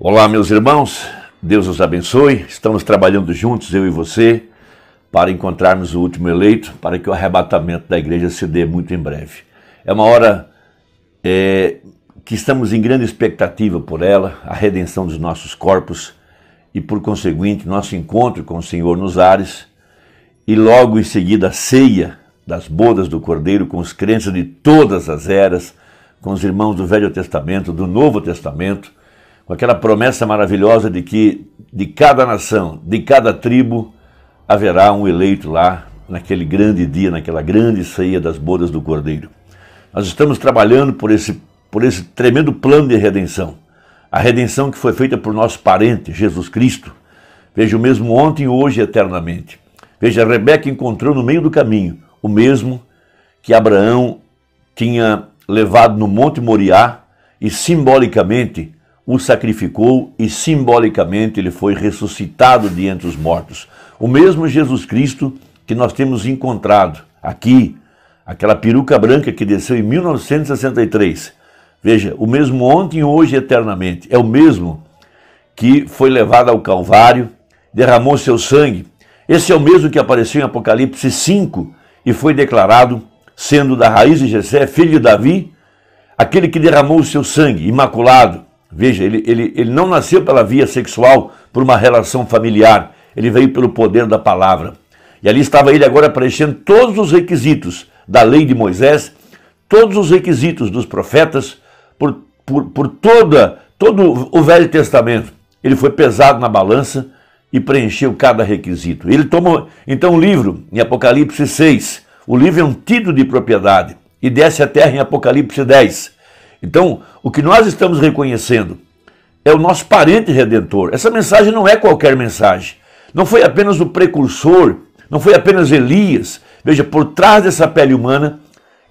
Olá, meus irmãos, Deus os abençoe. Estamos trabalhando juntos, eu e você, para encontrarmos o último eleito, para que o arrebatamento da igreja se dê muito em breve. É uma hora que estamos em grande expectativa por ela, a redenção dos nossos corpos e, por conseguinte, nosso encontro com o Senhor nos ares e logo em seguida a ceia das bodas do Cordeiro com os crentes de todas as eras, com os irmãos do Velho Testamento, do Novo Testamento, com aquela promessa maravilhosa de que de cada nação, de cada tribo, haverá um eleito lá, naquele grande dia, naquela grande ceia das bodas do Cordeiro. Nós estamos trabalhando por esse tremendo plano de redenção. A redenção que foi feita por nosso parente, Jesus Cristo. Veja, o mesmo ontem, hoje e eternamente. Veja, Rebeca encontrou no meio do caminho o mesmo que Abraão tinha levado no Monte Moriá e simbolicamente o sacrificou e simbolicamente ele foi ressuscitado de entre os mortos. O mesmo Jesus Cristo que nós temos encontrado aqui, aquela peruca branca que desceu em 1963. Veja, o mesmo ontem, hoje e eternamente. É o mesmo que foi levado ao Calvário, derramou seu sangue. Esse é o mesmo que apareceu em Apocalipse 5 e foi declarado sendo da raiz de Jessé, filho de Davi, aquele que derramou o seu sangue, imaculado. Veja, ele não nasceu pela via sexual, por uma relação familiar. Ele veio pelo poder da palavra. E ali estava ele agora preenchendo todos os requisitos da lei de Moisés, todos os requisitos dos profetas, por todo o Velho Testamento. Ele foi pesado na balança e preencheu cada requisito. Ele tomou, então, o livro, em Apocalipse 6. O livro é um título de propriedade e desce a terra em Apocalipse 10. Então, o que nós estamos reconhecendo é o nosso parente redentor. Essa mensagem não é qualquer mensagem. Não foi apenas o precursor, não foi apenas Elias. Veja, por trás dessa pele humana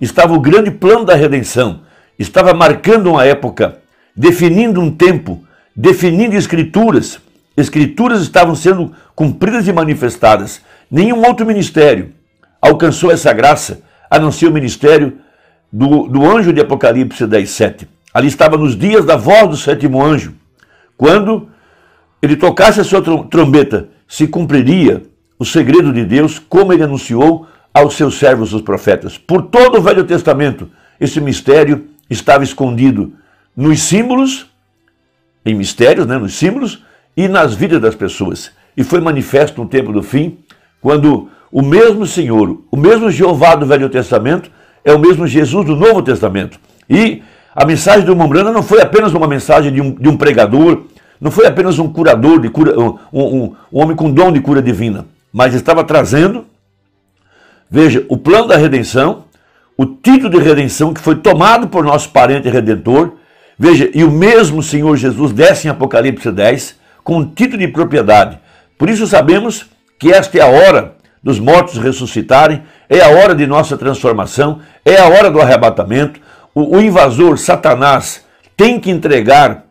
estava o grande plano da redenção. Estava marcando uma época, definindo um tempo, definindo escrituras. Escrituras estavam sendo cumpridas e manifestadas. Nenhum outro ministério alcançou essa graça, a não ser o ministério do anjo de Apocalipse 10:7. Ali estava nos dias da voz do sétimo anjo. Quando ele tocasse a sua trombeta, se cumpriria o segredo de Deus, como ele anunciou aos seus servos, os profetas. Por todo o Velho Testamento, esse mistério estava escondido nos símbolos, em mistérios, nos símbolos, e nas vidas das pessoas. E foi manifesto no tempo do fim, quando o mesmo Senhor, o mesmo Jeová do Velho Testamento, é o mesmo Jesus do Novo Testamento. E a mensagem do Umbrana não foi apenas uma mensagem de um pregador, não foi apenas um curador, um homem com dom de cura divina, mas estava trazendo, veja, o plano da redenção, o título de redenção que foi tomado por nosso parente redentor. Veja, e o mesmo Senhor Jesus desce em Apocalipse 10 com um título de propriedade. Por isso sabemos que esta é a hora dos mortos ressuscitarem, é a hora de nossa transformação, é a hora do arrebatamento. O invasor, Satanás, tem que entregar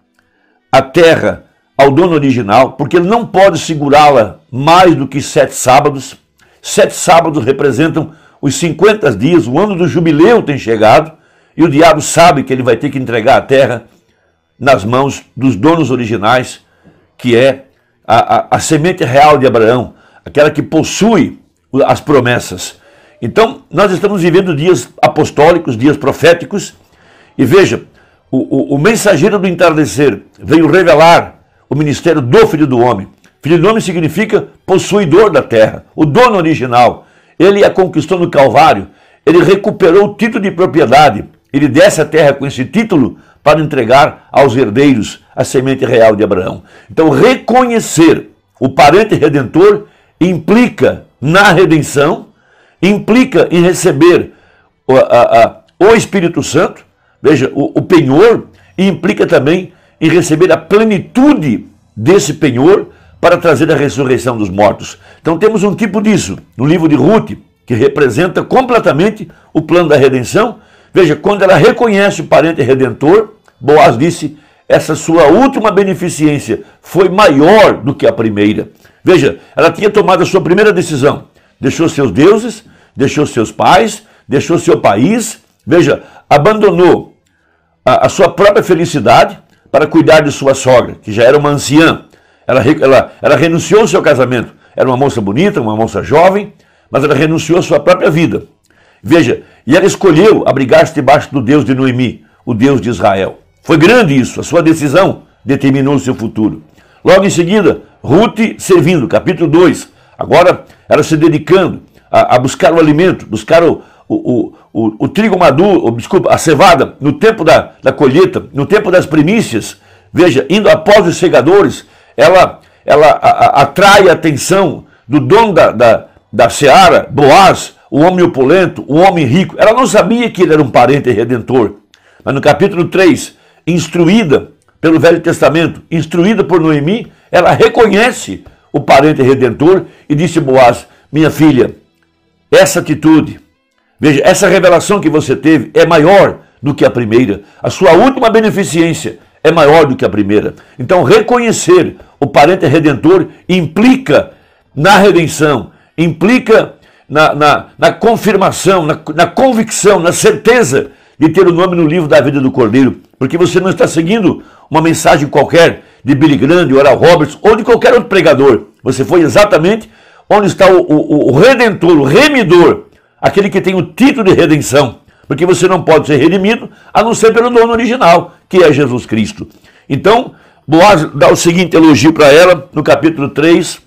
a terra ao dono original, porque ele não pode segurá-la mais do que 7 sábados. 7 sábados representam os 50 dias, o ano do jubileu tem chegado, e o diabo sabe que ele vai ter que entregar a terra nas mãos dos donos originais, que é a semente real de Abraão, aquela que possui as promessas. Então, nós estamos vivendo dias apostólicos, dias proféticos, e veja, o mensageiro do entardecer veio revelar o ministério do Filho do Homem. Filho do Homem significa possuidor da terra, o dono original. Ele a conquistou no Calvário, ele recuperou o título de propriedade, ele desce a terra com esse título para entregar aos herdeiros a semente real de Abraão. Então, reconhecer o parente redentor implica na redenção, implica em receber o Espírito Santo, veja, o penhor, e implica também em receber a plenitude desse penhor para trazer a ressurreição dos mortos. Então temos um tipo disso no livro de Ruth, que representa completamente o plano da redenção. Veja, quando ela reconhece o parente redentor, Boaz disse, essa sua última beneficência foi maior do que a primeira. Veja, ela tinha tomado a sua primeira decisão, deixou seus deuses, deixou seus pais, deixou seu país, veja, abandonou a sua própria felicidade para cuidar de sua sogra, que já era uma anciã. Ela renunciou ao seu casamento. Era uma moça bonita, uma moça jovem, mas ela renunciou à sua própria vida. Veja, e ela escolheu abrigar-se debaixo do Deus de Noemi, o Deus de Israel. Foi grande isso, a sua decisão determinou o seu futuro. Logo em seguida, Ruth servindo, capítulo 2. Agora, ela se dedicando a buscar o alimento, buscar o trigo maduro, desculpa, a cevada, no tempo da colheita, no tempo das primícias. Veja, indo após os segadores, ela atrai a atenção do dono da seara, Boaz, o homem opulento, o homem rico. Ela não sabia que ele era um parente redentor. Mas no capítulo 3, instruída pelo Velho Testamento, instruída por Noemi, ela reconhece o parente redentor e disse a Boaz: minha filha, essa atitude, veja, essa revelação que você teve é maior do que a primeira. A sua última beneficência é maior do que a primeira. Então, reconhecer o parente redentor implica na redenção, implica na confirmação, na convicção, na certeza de ter o nome no livro da vida do Cordeiro. Porque você não está seguindo uma mensagem qualquer de Billy Graham, de Oral Roberts ou de qualquer outro pregador. Você foi exatamente onde está o Redentor, o Remidor, aquele que tem o título de redenção. Porque você não pode ser redimido a não ser pelo dono original, que é Jesus Cristo. Então, Boaz dá o seguinte elogio para ela no capítulo 3,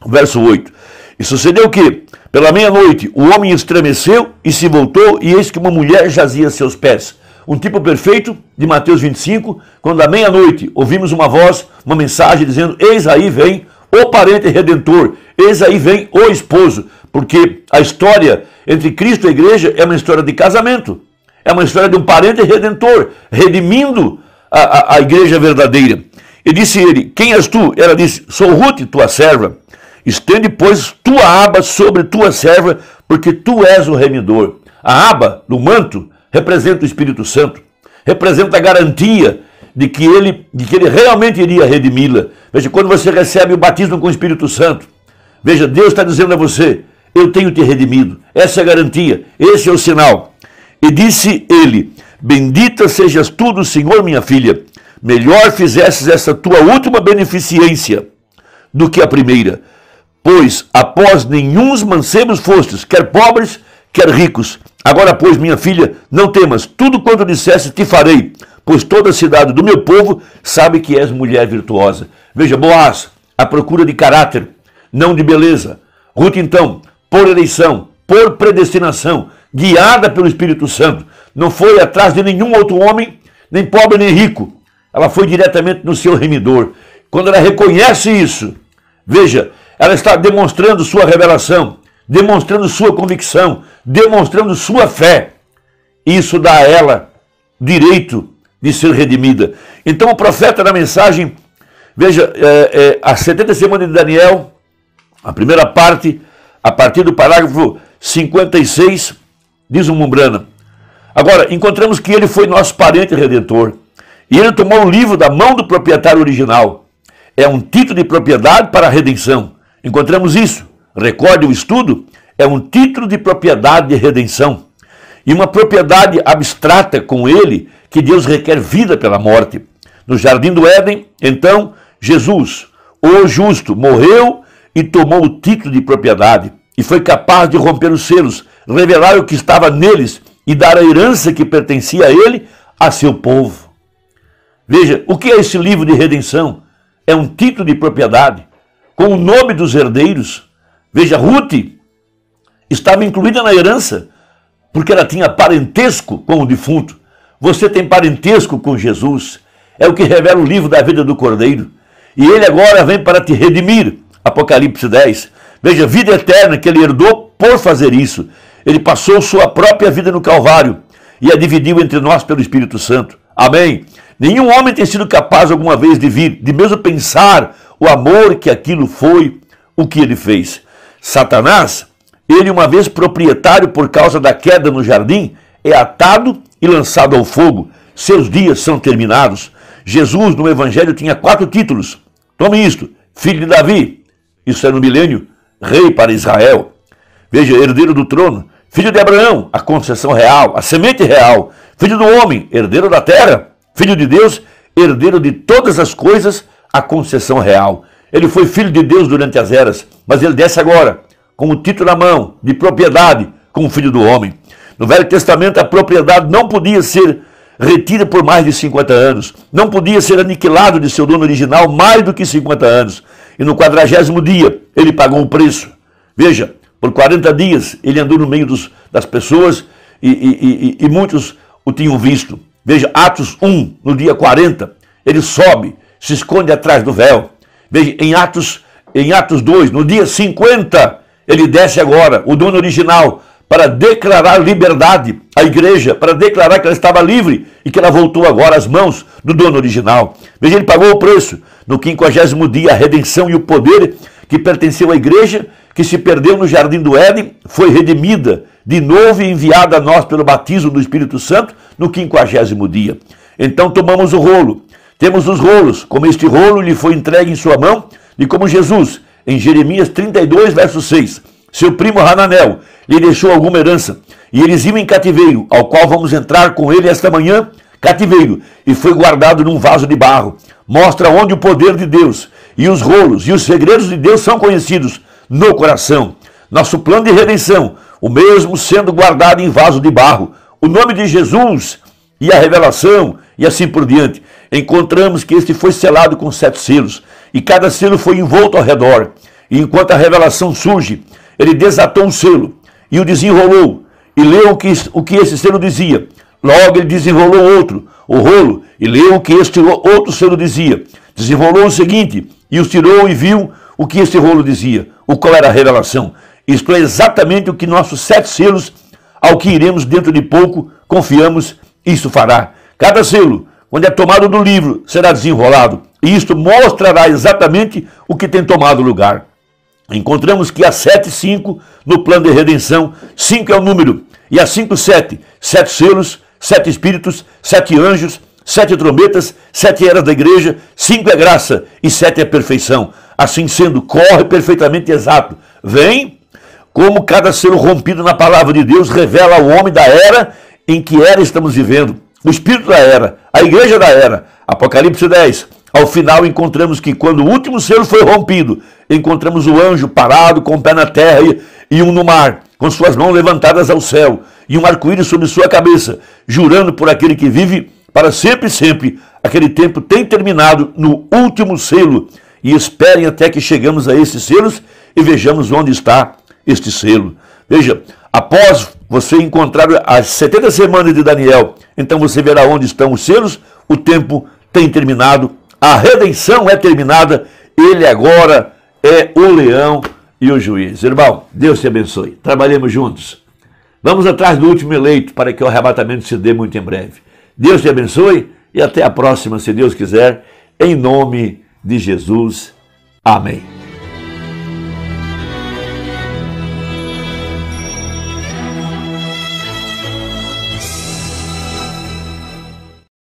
verso 8. E sucedeu que, pela meia-noite, o homem estremeceu e se voltou, e eis que uma mulher jazia a seus pés. Um tipo perfeito de Mateus 25, quando à meia-noite ouvimos uma voz, uma mensagem dizendo: eis aí vem o parente redentor, eis aí vem o esposo. Porque a história entre Cristo e a igreja é uma história de casamento, é uma história de um parente redentor, redimindo a igreja verdadeira. E disse ele: quem és tu? Ela disse: sou Ruth, tua serva. Estende, pois, tua aba sobre tua serva, porque tu és o remidor. A aba, no manto, representa o Espírito Santo, representa a garantia de que ele realmente iria redimi-la. Veja, quando você recebe o batismo com o Espírito Santo, veja, Deus está dizendo a você: eu tenho te redimido. Essa é a garantia, esse é o sinal. E disse ele: bendita sejas tu do Senhor, minha filha. Melhor fizesses essa tua última beneficência do que a primeira. Pois após nenhuns mancebos fostes, quer pobres, quer ricos. Agora, pois, minha filha, não temas, tudo quanto disseste te farei, pois toda a cidade do meu povo sabe que és mulher virtuosa. Veja, Boaz, à procura de caráter, não de beleza. Ruth, então, por eleição, por predestinação, guiada pelo Espírito Santo, não foi atrás de nenhum outro homem, nem pobre nem rico. Ela foi diretamente no seu remidor. Quando ela reconhece isso, veja, ela está demonstrando sua revelação, demonstrando sua convicção, demonstrando sua fé. Isso dá a ela direito de ser redimida. Então o profeta na mensagem, veja, as 70 semanas de Daniel, a primeira parte, a partir do parágrafo 56, diz o Mumbrana. Agora, encontramos que ele foi nosso parente redentor. E ele tomou o livro da mão do proprietário original. É um título de propriedade para a redenção. Encontramos isso. Recorde o estudo. É um título de propriedade de redenção. E uma propriedade abstrata com ele, que Deus requer vida pela morte. No Jardim do Éden, então, Jesus, o justo, morreu e tomou o título de propriedade. E foi capaz de romper os selos, revelar o que estava neles e dar a herança que pertencia a ele, a seu povo. Veja, o que é esse livro de redenção? É um título de propriedade, com o nome dos herdeiros. Veja, Ruth estava incluída na herança, porque ela tinha parentesco com o defunto. Você tem parentesco com Jesus. É o que revela o livro da vida do Cordeiro. E ele agora vem para te redimir. Apocalipse 10. Veja, vida eterna que ele herdou por fazer isso. Ele passou sua própria vida no Calvário e a dividiu entre nós pelo Espírito Santo. Amém? Nenhum homem tem sido capaz alguma vez de vir, de mesmo pensar o amor que aquilo foi, o que ele fez. Satanás, ele uma vez proprietário por causa da queda no jardim, é atado e lançado ao fogo. Seus dias são terminados. Jesus no Evangelho tinha 4 títulos. Tome isto: filho de Davi, isso é no milênio, rei para Israel. Veja, herdeiro do trono. Filho de Abraão, a concessão real, a semente real. Filho do homem, herdeiro da terra. Filho de Deus, herdeiro de todas as coisas, a concessão real. Ele foi filho de Deus durante as eras, mas ele desce agora, com o título na mão, de propriedade, como filho do homem. No Velho Testamento, a propriedade não podia ser retida por mais de 50 anos. Não podia ser aniquilado de seu dono original mais do que 50 anos. E no 40º dia, ele pagou o preço. Veja, por 40 dias, ele andou no meio das pessoas e muitos o tinham visto. Veja, Atos 1, no dia 40, ele sobe, se esconde atrás do véu. Veja, em Atos 2, no dia 50, ele desce agora, o dono original, para declarar liberdade à igreja, para declarar que ela estava livre e que ela voltou agora às mãos do dono original. Veja, ele pagou o preço. No 50º dia, a redenção e o poder que pertenceu à igreja, que se perdeu no Jardim do Éden, foi redimida de novo e enviada a nós pelo batismo do Espírito Santo no 50º dia. Então tomamos o rolo. Temos os rolos, como este rolo lhe foi entregue em sua mão, e como Jesus, em Jeremias 32, verso 6, seu primo Hananel lhe deixou alguma herança, e eles iam em cativeiro, ao qual vamos entrar com ele esta manhã, cativeiro, e foi guardado num vaso de barro. Mostra onde o poder de Deus e os rolos e os segredos de Deus são conhecidos no coração. Nosso plano de redenção, o mesmo sendo guardado em vaso de barro. O nome de Jesus e a revelação e assim por diante. Encontramos que este foi selado com 7 selos, e cada selo foi envolto ao redor. E enquanto a revelação surge, ele desatou um selo e o desenrolou, e leu o que esse selo dizia. Logo ele desenrolou outro, o rolo, e leu o que este outro selo dizia. Desenrolou o seguinte, e os tirou e viu o que este rolo dizia, o qual era a revelação. Isto é exatamente o que nossos 7 selos, ao que iremos dentro de pouco, confiamos, isso fará. Cada selo, quando é tomado do livro, será desenrolado, e isto mostrará exatamente o que tem tomado lugar. Encontramos que há 7, 5 no plano de redenção. 5 é o número, e há 5, 7. 7 selos, 7 espíritos, 7 anjos, 7 trombetas, 7 eras da igreja, 5 é graça e 7 é perfeição. Assim sendo, corre perfeitamente exato. Vem, como cada selo rompido na palavra de Deus revela ao homem da era em que era estamos vivendo. O espírito da era, a igreja da era. Apocalipse 10. Ao final encontramos que quando o último selo foi rompido, encontramos o anjo parado com o pé na terra e um no mar, com suas mãos levantadas ao céu, e um arco-íris sobre sua cabeça, jurando por aquele que vive para sempre e sempre. Aquele tempo tem terminado no último selo, e esperem até que chegamos a esses selos e vejamos onde está este selo. Veja, após você encontrar as 70 semanas de Daniel, então você verá onde estão os selos. O tempo tem terminado, a redenção é terminada, ele agora é o leão e o juiz. Irmão, Deus te abençoe. Trabalhemos juntos. Vamos atrás do último eleito para que o arrebatamento se dê muito em breve. Deus te abençoe e até a próxima, se Deus quiser, em nome de Jesus. Amém.